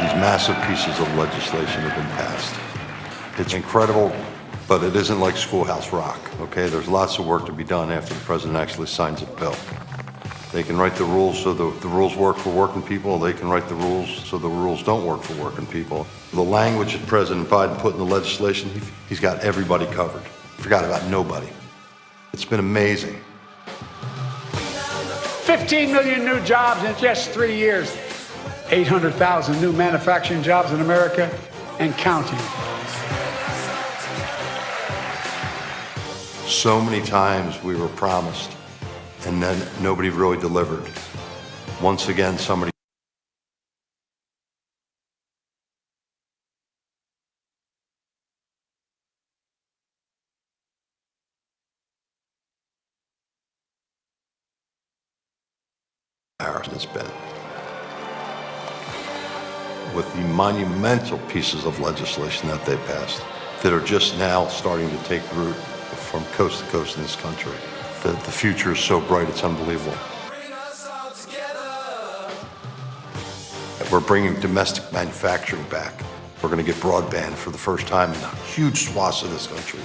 These massive pieces of legislation have been passed. It's incredible, but it isn't like Schoolhouse Rock, okay? There's lots of work to be done after the president actually signs a bill. They can write the rules so the rules work for working people. They can write the rules so the rules don't work for working people. The language that President Biden put in the legislation, he's got everybody covered. Forgot about nobody. It's been amazing. 15 million new jobs in just 3 years. 800,000 new manufacturing jobs in America and counting. So many times we were promised, and then nobody really delivered. Once again, somebody has been. With the monumental pieces of legislation that they passed that are just now starting to take root from coast to coast in this country. The future is so bright, it's unbelievable. We're bringing domestic manufacturing back. We're going to get broadband for the first time in huge swaths of this country.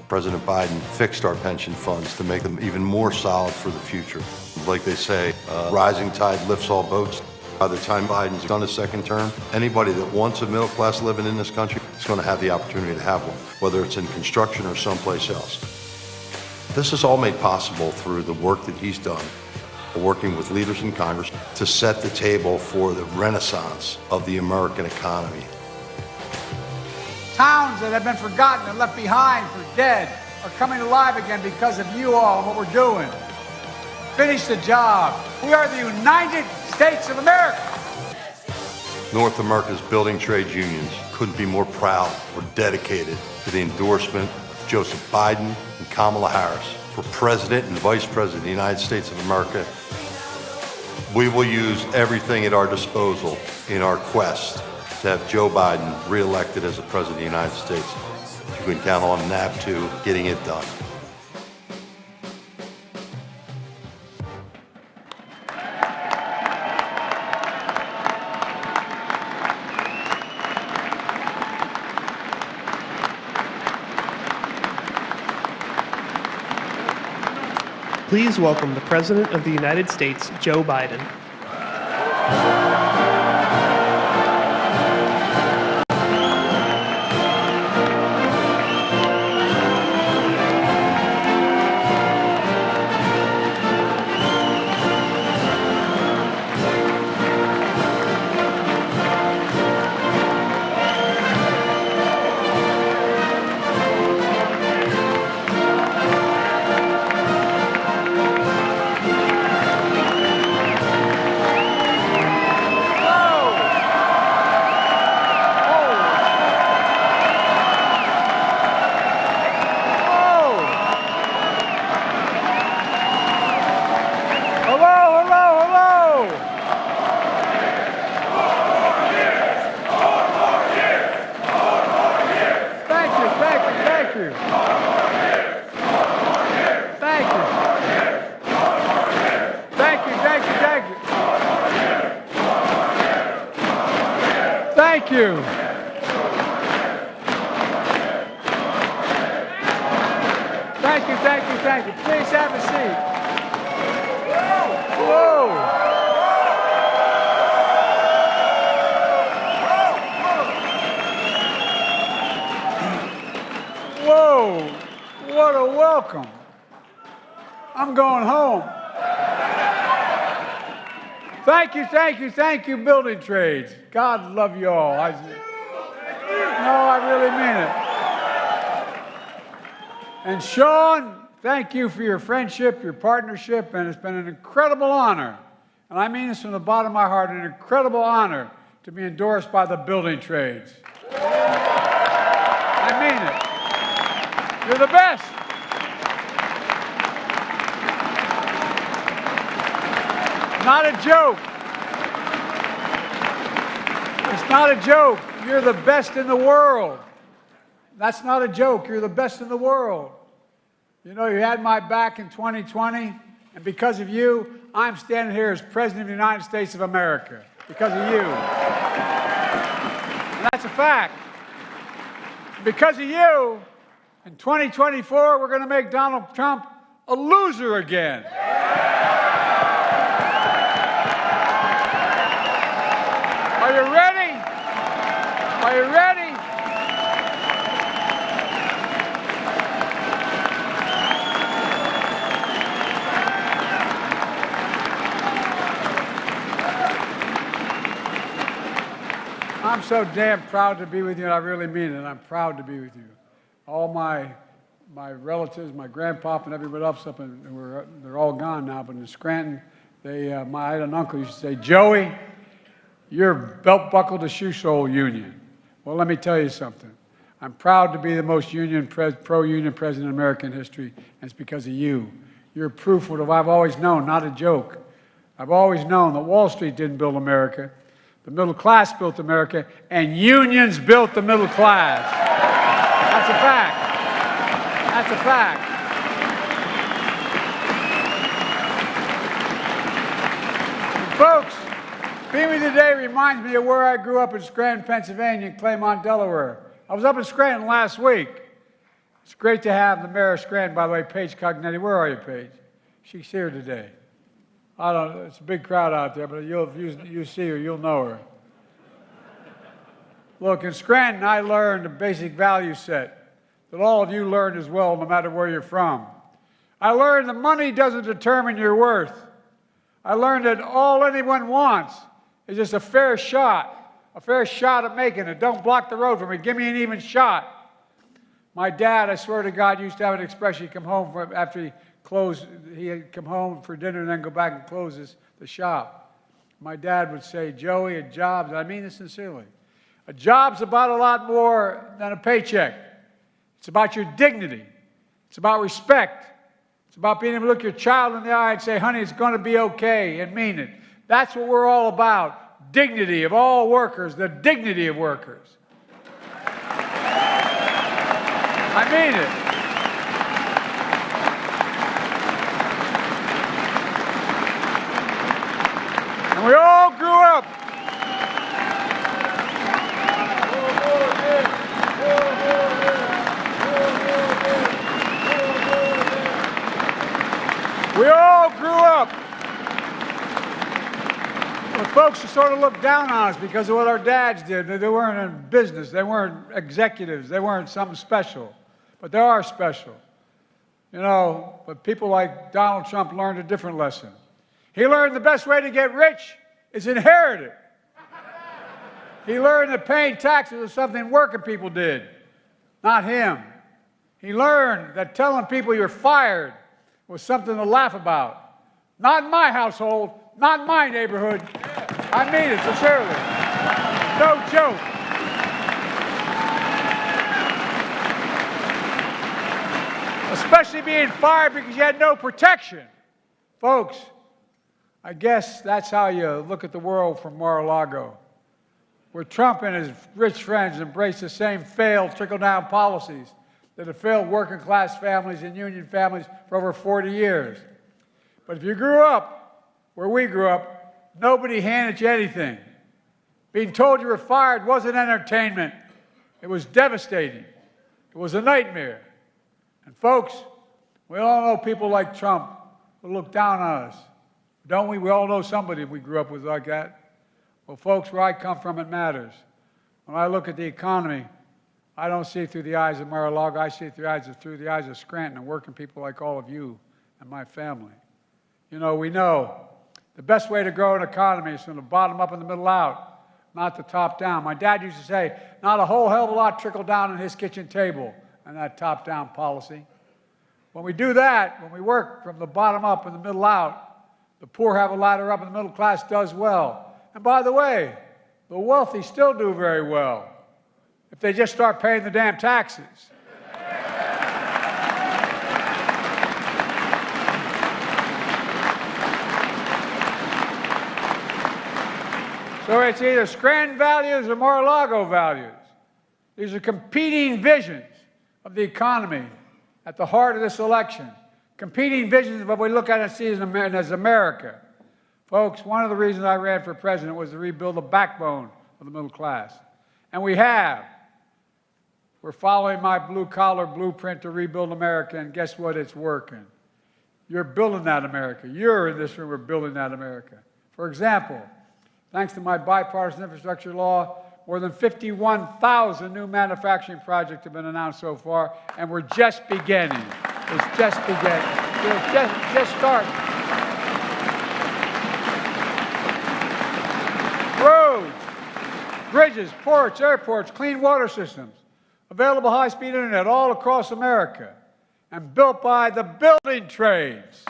President Biden fixed our pension funds to make them even more solid for the future. Like they say, rising tide lifts all boats. By the time Biden's done his second term, anybody that wants a middle class living in this country is going to have the opportunity to have one, whether it's in construction or someplace else. This is all made possible through the work that he's done, working with leaders in Congress to set the table for the renaissance of the American economy. Towns that have been forgotten and left behind for dead are coming alive again because of you all and what we're doing. Finish the job. We are the United States of America. North America's building trade unions couldn't be more proud or dedicated to the endorsement of Joseph Biden and Kamala Harris for President and Vice President of the United States of America. We will use everything at our disposal in our quest to have Joe Biden reelected as the President of the United States. You can count on NAB2 getting it done. Please welcome the President of the United States, Joe Biden. Thank you. Thank you, thank you, thank you. Please have a seat. Whoa. Whoa. What a welcome. I'm going home. Thank you, building trades. God love you all. I really mean it. And Sean, thank you for your friendship, your partnership, and it's been an incredible honor. And I mean this from the bottom of my heart, an incredible honor to be endorsed by the building trades. I mean it. You're the best. Not a joke. It's not a joke. You're the best in the world. That's not a joke. You're the best in the world. You know, you had my back in 2020, and because of you, I'm standing here as President of the United States of America. Because of you. That's a fact. Because of you, in 2024, we're going to make Donald Trump a loser again. Are you ready? Are you ready? I'm so damn proud to be with you, and I really mean it. I'm proud to be with you. All my relatives, my grandpop, and everybody else up in, they're all gone now, but in Scranton, I had an uncle who used to say, Joey, you're belt buckle to shoe sole union. Well, let me tell you something. I'm proud to be the most pro-union president in American history, and it's because of you. You're proof of what I've always known, not a joke. I've always known that Wall Street didn't build America. The middle class built America, and unions built the middle class. That's a fact. That's a fact. And folks, being with you today reminds me of where I grew up in Scranton, Pennsylvania, and Claymont, Delaware. I was up in Scranton last week. It's great to have the mayor of Scranton, by the way, Paige Cognetti. Where are you, Paige? She's here today. I don't know, it's a big crowd out there, but you see her, you'll know her. Look, in Scranton, I learned a basic value set that all of you learned as well, no matter where you're from. I learned that money doesn't determine your worth. I learned that all anyone wants is just a fair shot at making it. Don't block the road for me. Give me an even shot. My dad, I swear to God, used to have an expression. He'd come home after he'd come home for dinner and then go back and close the shop. My dad would say, Joey, a job's, I mean this sincerely, a job's about a lot more than a paycheck. It's about your dignity. It's about respect. It's about being able to look your child in the eye and say, honey, it's going to be okay, and mean it. That's what we're all about. Dignity of all workers, the dignity of workers. I mean it. And we all grew up. We all grew up with folks who sort of looked down on us because of what our dads did. They weren't in business. They weren't executives. They weren't something special. But they are special. You know, but people like Donald Trump learned a different lesson. He learned the best way to get rich is inherit it. He learned that paying taxes was something working people did, not him. He learned that telling people you're fired was something to laugh about. Not in my household, not in my neighborhood. I mean it sincerely. No joke. Especially being fired because you had no protection. Folks, I guess that's how you look at the world from Mar-a-Lago, where Trump and his rich friends embrace the same failed trickle-down policies that have failed working-class families and union families for over 40 years. But if you grew up where we grew up, nobody handed you anything. Being told you were fired wasn't entertainment. It was devastating. It was a nightmare. And folks, we all know people like Trump who look down on us. Don't we? We all know somebody we grew up with like that. Well, folks, where I come from, it matters. When I look at the economy, I don't see it through the eyes of Mar-a-Lago. I see it through the eyes of Scranton and working people like all of you and my family. You know, we know the best way to grow an economy is from the bottom up and the middle out, not the top down. My dad used to say, not a whole hell of a lot trickle down on his kitchen table and that top-down policy. When we do that, when we work from the bottom up and the middle out, the poor have a ladder up and the middle class does well. And by the way, the wealthy still do very well if they just start paying the damn taxes. So it's either Scranton values or Mar-a-Lago values. These are competing visions of the economy at the heart of this election. Competing visions of what we look at and see as America. Folks, one of the reasons I ran for president was to rebuild the backbone of the middle class. And we have. We're following my blue-collar blueprint to rebuild America, and guess what? It's working. You're building that America. You're in this room, we're building that America. For example, thanks to my bipartisan infrastructure law, more than 51,000 new manufacturing projects have been announced so far, and we're just beginning. It's just beginning. It's just starting. Roads, bridges, ports, airports, clean water systems, available high-speed internet all across America, and built by the building trades.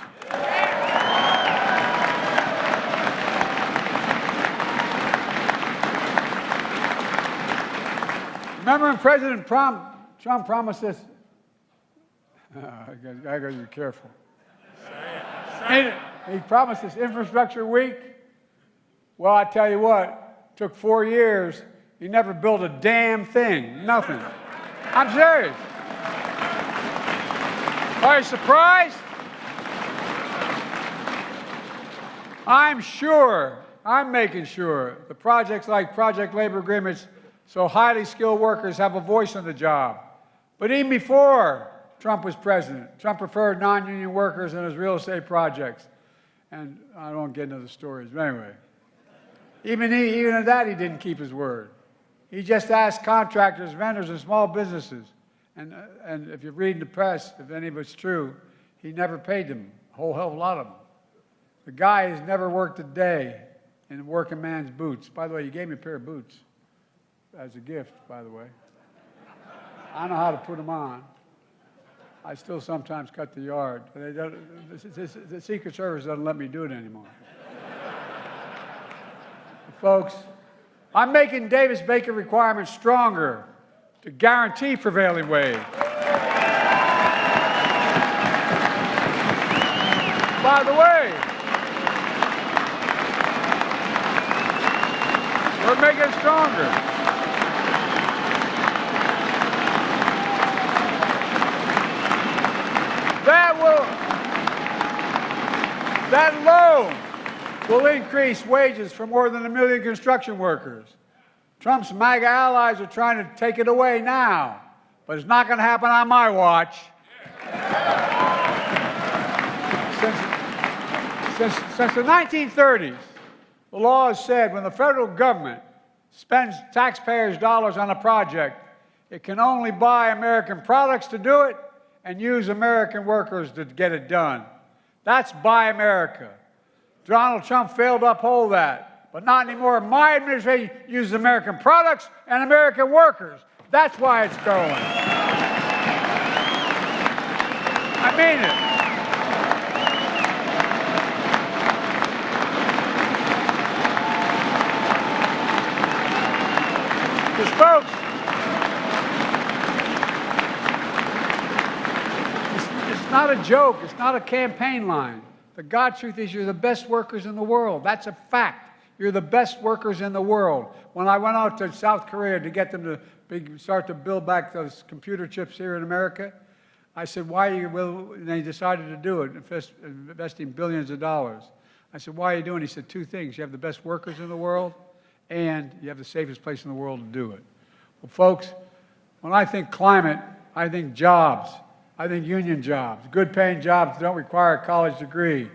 Remember when President Trump promised this? I got to be careful. He promised this infrastructure week. Well, I tell you what, it took 4 years. He never built a damn thing, nothing. I'm serious. Are you surprised? I'm making sure the projects like project labor agreements so highly skilled workers have a voice in the job. But even before Trump was president, Trump preferred non-union workers in his real estate projects. And I don't get into the stories, but anyway. Even at that, he didn't keep his word. He just asked contractors, vendors, and small businesses. And if you read the press, if any of it's true, he never paid them, a whole hell of a lot of them. The guy has never worked a day in a working man's boots. By the way, he gave me a pair of boots as a gift, by the way. I know how to put them on. I still sometimes cut the yard. The Secret Service doesn't let me do it anymore. Folks, I'm making Davis-Bacon requirements stronger to guarantee prevailing wage. By the way, we're making it stronger. That loan will increase wages for more than 1 million construction workers. Trump's MAGA allies are trying to take it away now, but it's not going to happen on my watch. Since the 1930s, the law has said when the federal government spends taxpayers' dollars on a project, it can only buy American products to do it and use American workers to get it done. That's Buy America. Donald Trump failed to uphold that, but not anymore. My administration uses American products and American workers. That's why it's growing. I mean it. Because, folks, it's not a joke. It's not a campaign line. The God truth is you're the best workers in the world. That's a fact. You're the best workers in the world. When I went out to South Korea to get them to start to build back those computer chips here in America, I said, why are you, well, and they decided to do it, investing billions of dollars. I said, why are you doing it? He said, 2 things. You have the best workers in the world, and you have the safest place in the world to do it. Well, folks, when I think climate, I think jobs. I think union jobs, good-paying jobs that don't require a college degree.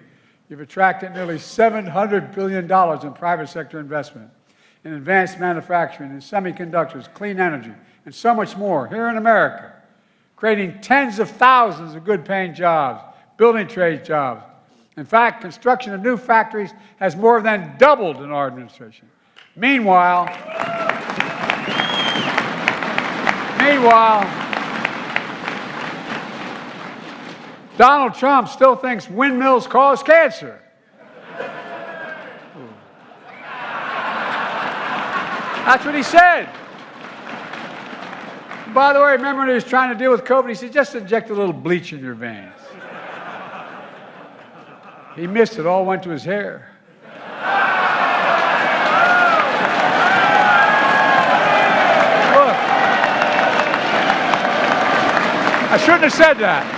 You've attracted nearly $700 billion in private sector investment, in advanced manufacturing, in semiconductors, clean energy, and so much more here in America, creating tens of thousands of good-paying jobs, building trade jobs. In fact, construction of new factories has more than doubled in our administration. Meanwhile, Donald Trump still thinks windmills cause cancer. That's what he said. By the way, remember when he was trying to deal with COVID, he said, just inject a little bleach in your veins. He missed it, all went to his hair. Look, I shouldn't have said that.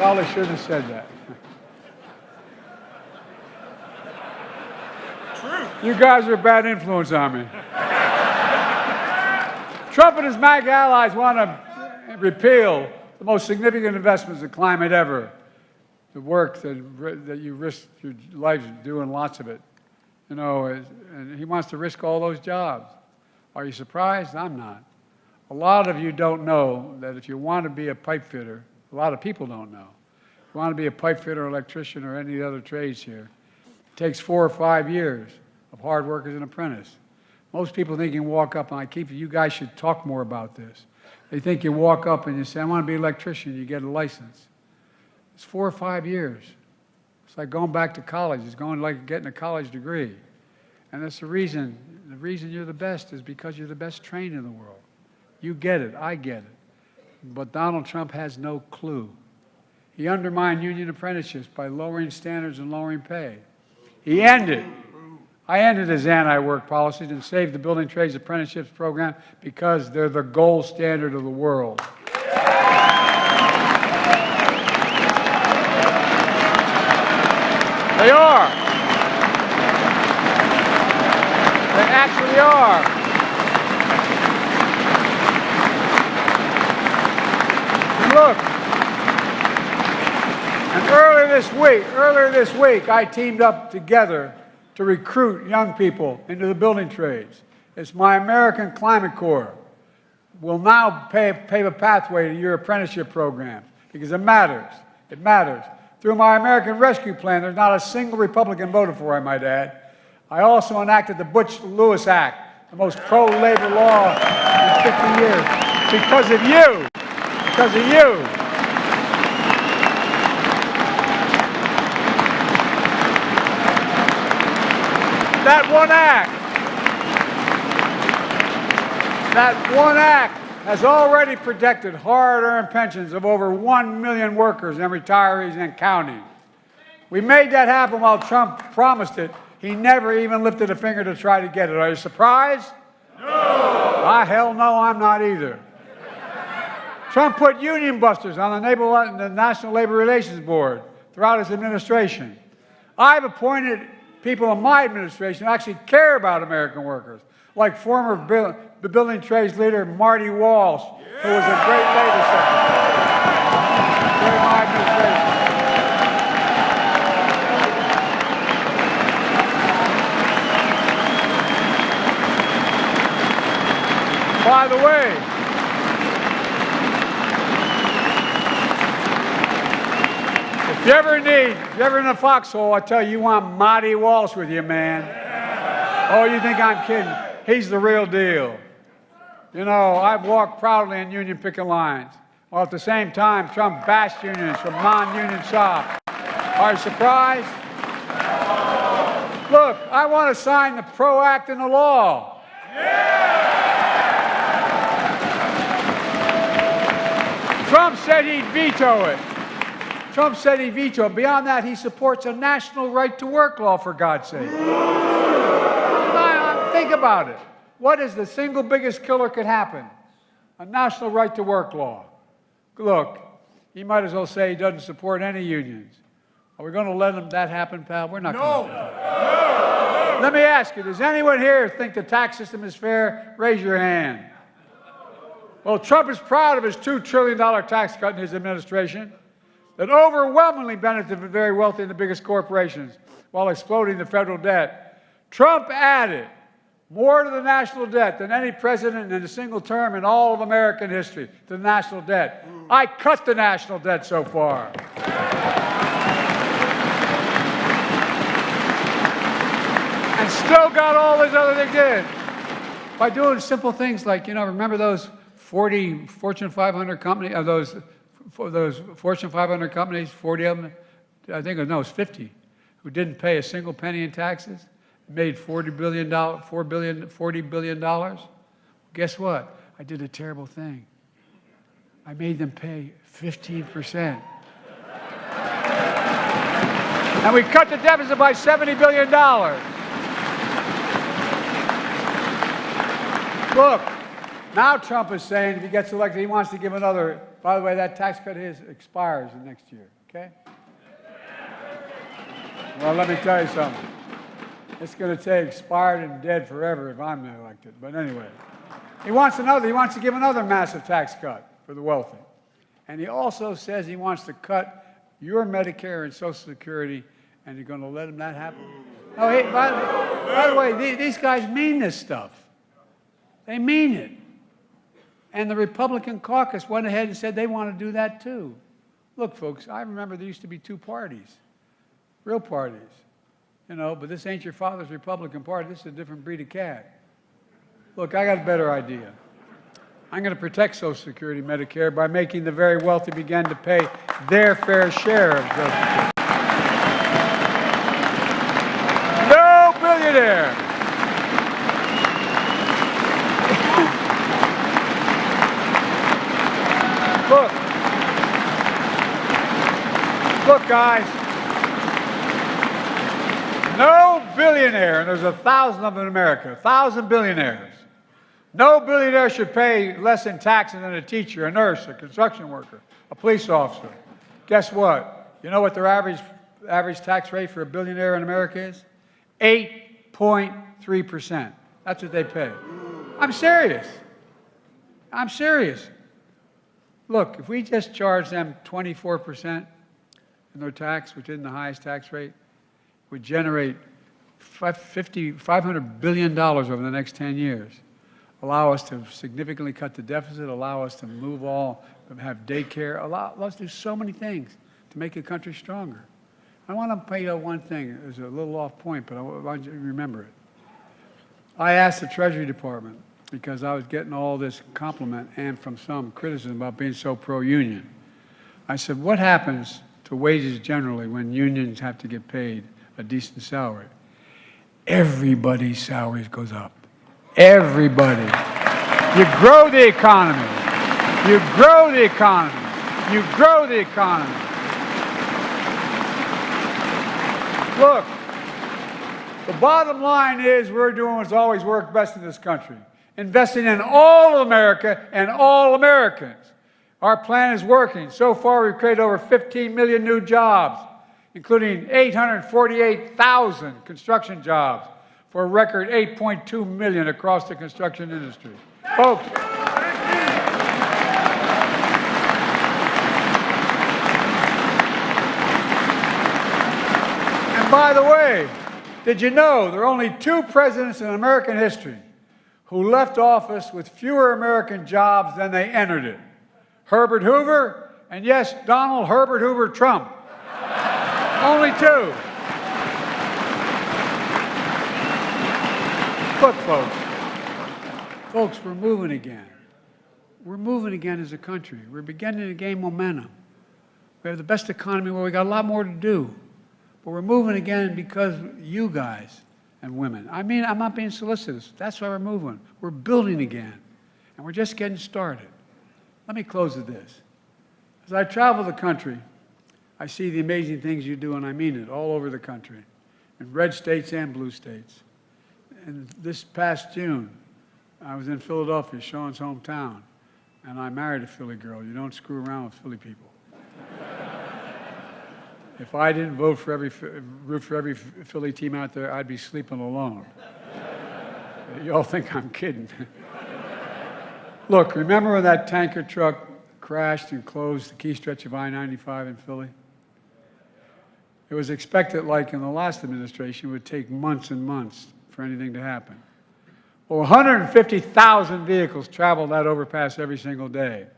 Probably shouldn't have said that. You guys are a bad influence on me. Trump and his MAGA allies want to repeal the most significant investments in climate ever. The work that you risk your lives doing lots of it. You know, and he wants to risk all those jobs. Are you surprised? I'm not. A lot of you don't know that if you want to be a pipe fitter, a lot of people don't know. If you want to be a pipe fitter, electrician, or any other trades here, it takes 4 or 5 years of hard work as an apprentice. Most people think you can walk up, and you guys should talk more about this. They think you walk up and you say, I want to be an electrician, you get a license. It's 4 or 5 years. It's like going back to college. It's going like getting a college degree. And that's the reason you're the best is because you're the best trained in the world. You get it, I get it. But Donald Trump has no clue. He undermined union apprenticeships by lowering standards and lowering pay. I ended his anti-work policies and saved the building trades apprenticeships program because they're the gold standard of the world. They are. They actually are. And look, and earlier this week, I teamed up together to recruit young people into the building trades. It's my American Climate Corps. Will now pave a pathway to your apprenticeship program because it matters. It matters. Through my American Rescue Plan, there's not a single Republican voted for, I might add. I also enacted the Butch-Lewis Act, the most pro-labor law in 50 years. Because of you. Because of you. That one act has already protected hard-earned pensions of over 1 million workers and retirees and counting. We made that happen while Trump promised it. He never even lifted a finger to try to get it. Are you surprised? No! Ah, hell no, I'm not either. Trump put union busters on the National Labor Relations Board throughout his administration. I've appointed people in my administration who actually care about American workers, like former building trades leader Marty Walsh, who was a great labor secretary during my administration. By the way, if you're ever in a foxhole, I tell you, you want Marty Walsh with you, man. Oh, you think I'm kidding? He's the real deal. You know, I've walked proudly in union picket lines, while at the same time, Trump bashed unions from non-union shops. Are you surprised? Look, I want to sign the PRO Act into law. Trump said he'd veto it. Trump said he'd veto it. Beyond that, he supports a national right-to-work law, for God's sake. Think about it. What is the single biggest killer could happen? A national right-to-work law. Look, he might as well say he doesn't support any unions. Are we going to let that happen, pal? We're not going to. No. Let me ask you, does anyone here think the tax system is fair? Raise your hand. Well, Trump is proud of his $2 trillion tax cut in his administration that overwhelmingly benefited the very wealthy and the biggest corporations while exploding the federal debt. Trump added more to the national debt than any president in a single term in all of American history to the national debt. I cut the national debt so far. And still got all these other things in. By doing simple things like, you know, remember those 40 Fortune 500 companies, those Fortune 500 companies, 40 of them, I think, no, it was 50, who didn't pay a single penny in taxes, made $40 billion. Guess what? I did a terrible thing. I made them pay 15%. And we cut the deficit by $70 billion. Look, now Trump is saying if he gets elected, he wants to give another. By the way, that tax cut expires next year. Okay? Well, let me tell you something. It's going to take expired and dead forever if I'm elected. But anyway, he wants to give another massive tax cut for the wealthy. And he also says he wants to cut your Medicare and Social Security, and you're going to let him that happen? Oh, hey, by the way, these guys mean this stuff. They mean it. And the Republican caucus went ahead and said they want to do that too. Look, folks, I remember there used to be two parties, real parties. You know, but this ain't your father's Republican Party. This is a different breed of cat. Look, I got a better idea. I'm going to protect Social Security, Medicare, by making the very wealthy begin to pay their fair share of Social Security. No billionaire. Look, guys. No billionaire, and there's 1,000 of them in America, 1,000 billionaires. No billionaire should pay less in taxes than a teacher, a nurse, a construction worker, a police officer. Guess what? You know what their average tax rate for a billionaire in America is? 8.3%. That's what they pay. I'm serious. I'm serious. Look, if we just charge them 24% in their tax, which isn't the highest tax rate, would generate $500 billion over the next 10 years. Allow us to significantly cut the deficit, allow us to move all, have daycare, allow us to do so many things to make the country stronger. I want to point out one thing. It's a little off point, but I want you to remember it. I asked the Treasury Department, because I was getting all this compliment and from some criticism about being so pro-union. I said, what happens to wages generally when unions have to get paid a decent salary? Everybody's salaries goes up. Everybody. You grow the economy. You grow the economy. You grow the economy. Look, the bottom line is we're doing what's always worked best in this country. Investing in all of America and all Americans. Our plan is working. So far, we've created over 15 million new jobs, including 848,000 construction jobs, for a record 8.2 million across the construction industry. Folks, and by the way, did you know there are only 2 presidents in American history who left office with fewer American jobs than they entered it? Herbert Hoover, and yes, Donald Herbert Hoover Trump. Only 2. Look, folks, we're moving again. We're moving again as a country. We're beginning to gain momentum. We have the best economy where we got a lot more to do. But we're moving again because you guys and women. I mean, I'm not being solicitous. That's why we're moving. We're building again. And we're just getting started. Let me close with this. As I travel the country, I see the amazing things you do, and I mean it, all over the country, in red states and blue states. And this past June, I was in Philadelphia, Sean's hometown, and I married a Philly girl. You don't screw around with Philly people. If I didn't root for every Philly team out there, I'd be sleeping alone. You all think I'm kidding. Look, remember when that tanker truck crashed and closed the key stretch of I-95 in Philly? It was expected, like in the last administration, it would take months and months for anything to happen. Well, 150,000 vehicles traveled that overpass every single day.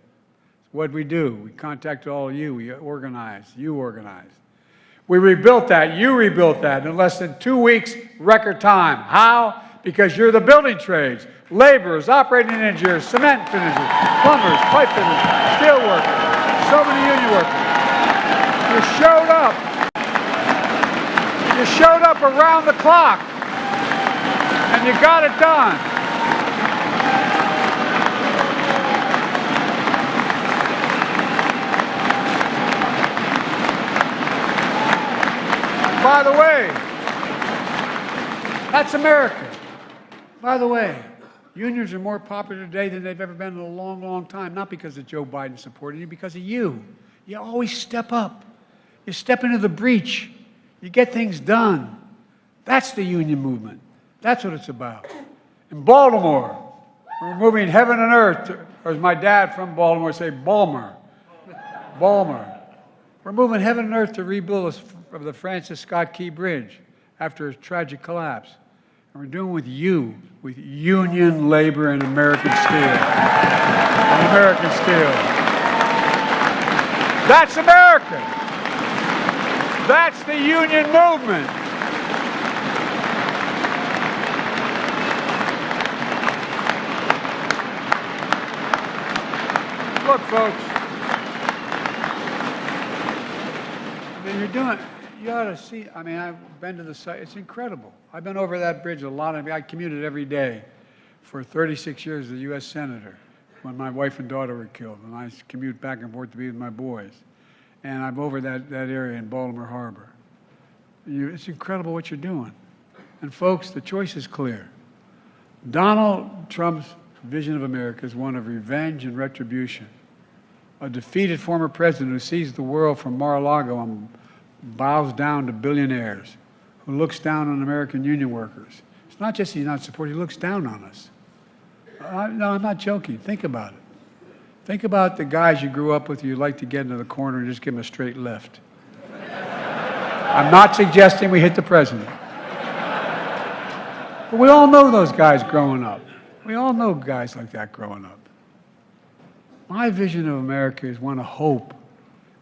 What'd we do? We contacted all of you. We organized. You organized. We rebuilt that. You rebuilt that in less than 2 weeks, record time. How? Because you're the building trades, laborers, operating engineers, cement finishers, plumbers, pipe fitters, steel workers, so many union workers. You showed up. You showed up around the clock, and you got it done. By the way, that's America. By the way, unions are more popular today than they've ever been in a long, long time, not because of Joe Biden supporting you, because of you. You always step up. You step into the breach. You get things done. That's the union movement. That's what it's about. In Baltimore, we're moving heaven and earth, or as my dad from Baltimore would say, Balmer. Balmer. We're moving heaven and earth to rebuild the Francis Scott Key Bridge after a tragic collapse. And we're doing it with union labor and American steel. And American steel. That's America. That's the union movement. Look, folks. I mean, you ought to see, I mean, I've been to the site. It's incredible. I've been over that bridge a lot. I commuted every day for 36 years as a U.S. Senator when my wife and daughter were killed. And I commute back and forth to be with my boys. And I'm over that area in Baltimore Harbor. It's incredible what you're doing. And folks, the choice is clear. Donald Trump's vision of America is one of revenge and retribution. A defeated former president who sees the world from Mar-a-Lago and bows down to billionaires, who looks down on American union workers. It's not just he's not supporting, he looks down on us. No, I'm not joking. Think about it. Think about the guys you grew up with, you'd like to get into the corner and just give them a straight left. I'm not suggesting we hit the president. But we all know those guys growing up. We all know guys like that growing up. My vision of America is one of hope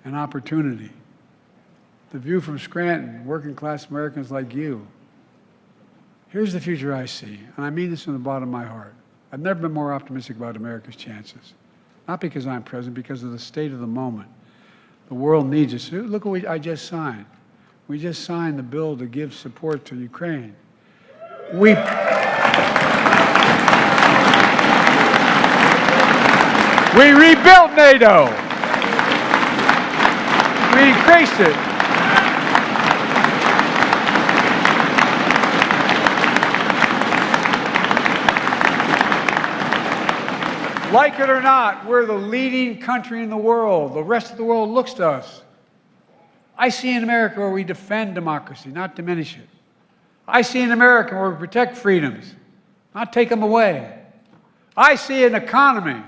and opportunity. The view from Scranton, working class Americans like you. Here's the future I see, and I mean this from the bottom of my heart. I've never been more optimistic about America's chances. Not because I'm president, because of the state of the moment. The world needs us. Look what I just signed. We just signed the bill to give support to Ukraine. We rebuilt NATO. We increased it. Like it or not, we're the leading country in the world. The rest of the world looks to us. I see in America where we defend democracy, not diminish it. I see in America where we protect freedoms, not take them away. I see an economy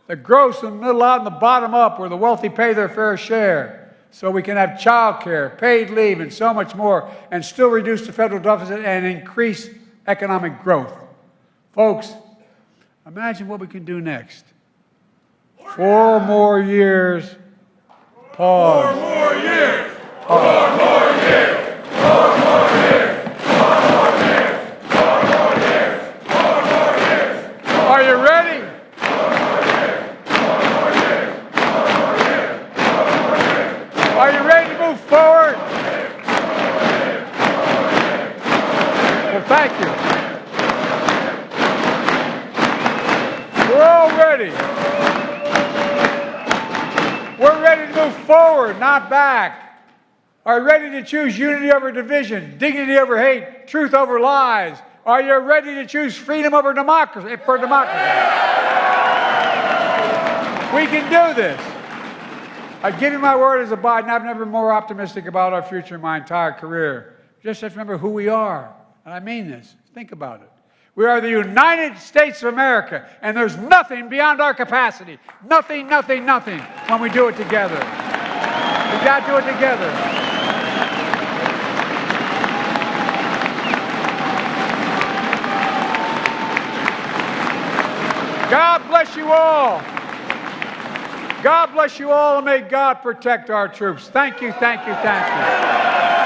that grows from the middle out and the bottom up, where the wealthy pay their fair share, so we can have child care, paid leave, and so much more, and still reduce the federal deficit and increase economic growth. Folks, imagine what we can do next. 4 more years. Pause. 4 more years. 4 more years. 4 more years. 4 more years. 4 more years. 4 more years. Are you ready? 4 more years. 4 more years. 4 more years. 4 more years. Are you ready to move forward? Well, thank you. We're all ready. We're ready to move forward, not back. Are you ready to choose unity over division, dignity over hate, truth over lies? Are you ready to choose freedom over democracy, for democracy? We can do this. I give you my word as a Biden, I've never been more optimistic about our future in my entire career. Just have to remember who we are. And I mean this. Think about it. We are the United States of America, and there's nothing beyond our capacity. Nothing, nothing, nothing when we do it together. We've got to do it together. God bless you all. God bless you all, and may God protect our troops. Thank you, thank you, thank you.